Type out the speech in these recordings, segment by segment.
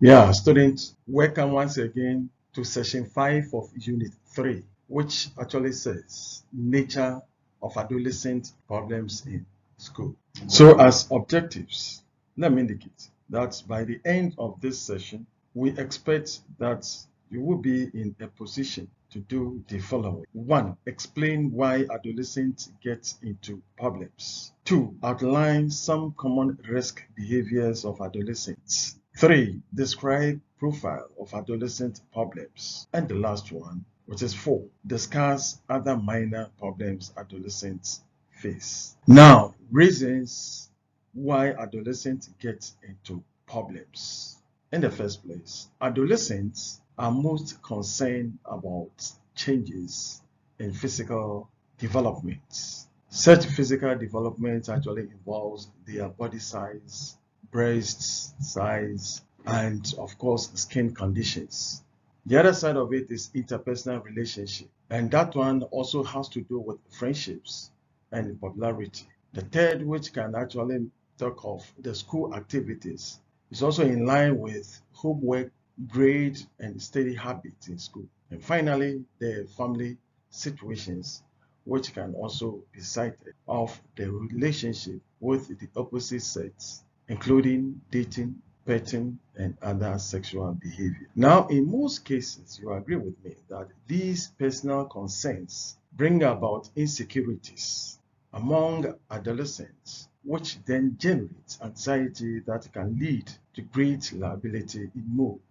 Yeah, students, welcome once again to session 5 of Unit 3, which actually says nature of adolescent problems in school. So as objectives, let me indicate that by the end of this session, we expect that you will be in a position to do the following. 1. Explain why adolescents get into problems. 2. Outline some common risk behaviors of adolescents. 3. Describe profile of adolescent problems. And the last one, which is 4. Discuss other minor problems adolescents face. Now, reasons why adolescents get into problems. In the first place, adolescents are most concerned about changes in physical development. Such physical development actually involves their body size, breast size, and of course, skin conditions. The other side of it is interpersonal relationship, and that one also has to do with friendships and popularity. The third, which can actually talk of the school activities, is also in line with homework, grade, and study habits in school. And finally, the family situations, which can also be cited of the relationship with the opposite sex, including dating, petting, and other sexual behavior. Now, in most cases, you agree with me that these personal concerns bring about insecurities among adolescents, which then generates anxiety that can lead to great liability in mood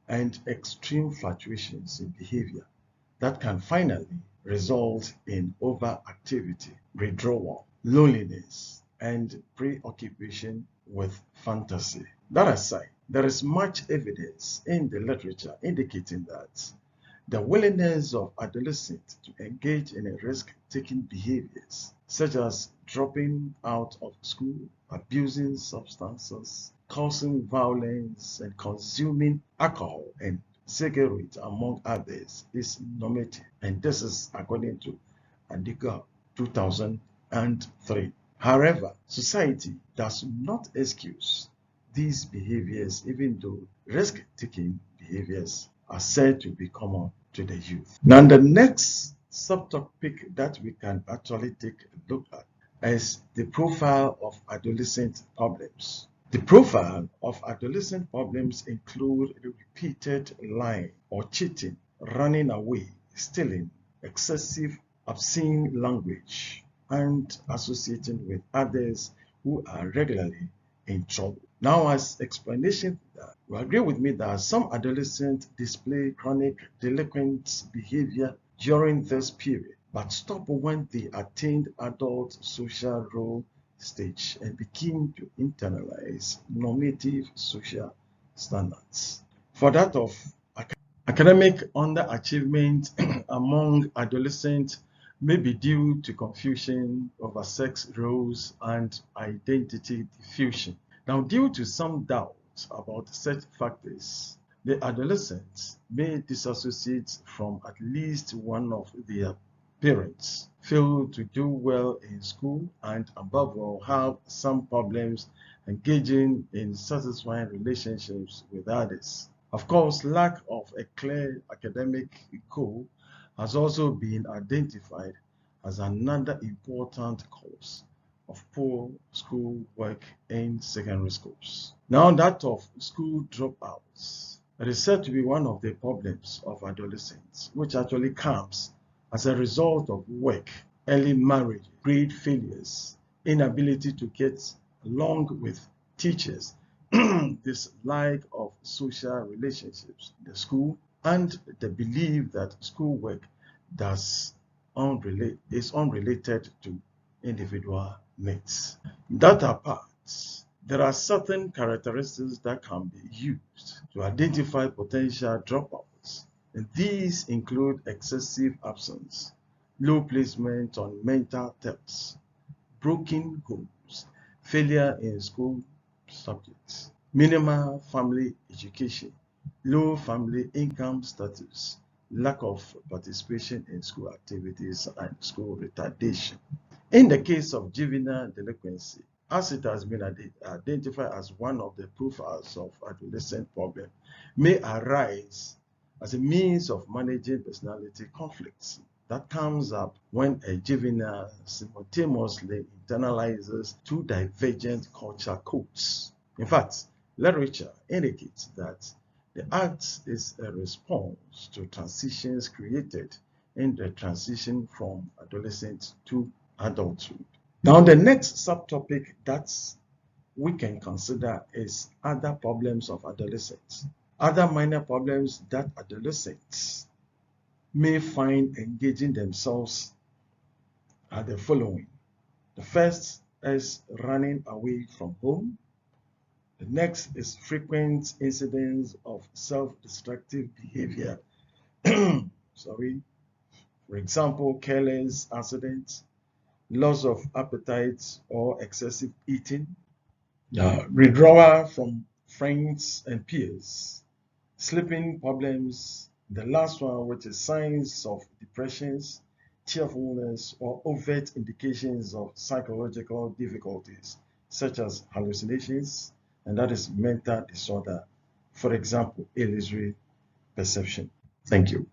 and extreme fluctuations in behavior that can finally result in overactivity, withdrawal, loneliness, and preoccupation with fantasy. That aside, there is much evidence in the literature indicating that the willingness of adolescents to engage in risk-taking behaviors, such as dropping out of school, abusing substances, causing violence, and consuming alcohol and cigarettes, among others, is normative. And this is according to Andika 2003. However, society does not excuse these behaviors, even though risk-taking behaviors are said to be common to the youth. Now, the next subtopic that we can actually take a look at is the profile of adolescent problems. The profile of adolescent problems include repeated lying or cheating, running away, stealing, excessive obscene language, and associating with others who are regularly in trouble. Now, as explanation, you agree with me that some adolescents display chronic delinquent behavior during this period, but stop when they attained adult social role stage and begin to internalize normative social standards. For that of academic underachievement among adolescents may be due to confusion over sex roles and identity diffusion. Now, due to some doubts about such factors, the adolescents may disassociate from at least one of their parents, fail to do well in school, and above all, have some problems engaging in satisfying relationships with others. Of course, lack of a clear academic goal has also been identified as another important cause of poor school work in secondary schools. Now, that of school dropouts. It is said to be one of the problems of adolescents, which actually comes as a result of work, early marriage, grade failures, inability to get along with teachers, dislike of social relationships in the school, and the belief that schoolwork is unrelated to individual needs. That apart, there are certain characteristics that can be used to identify potential dropouts, and these include excessive absence, low placement on mental tests, broken homes, failure in school subjects, minimal family education, low family income status, lack of participation in school activities, and school retardation. In the case of juvenile delinquency, as it has been identified as one of the profiles of adolescent problem, may arise as a means of managing personality conflicts that comes up when a juvenile simultaneously internalizes two divergent culture codes. In fact, literature indicates that the act is a response to transitions created in the transition from adolescence to adulthood. Now, the next subtopic that we can consider is other problems of adolescence. Other minor problems that adolescents may find engaging themselves are the following. The first is running away from home. The next is frequent incidents of self-destructive behavior. Sorry. For example, careless accidents, loss of appetite or excessive eating, withdrawal from friends and peers, sleeping problems, the last one, which is signs of depressions, cheerfulness, or overt indications of psychological difficulties, such as hallucinations, and that is mental disorder, for example, illusory perception. Thank you.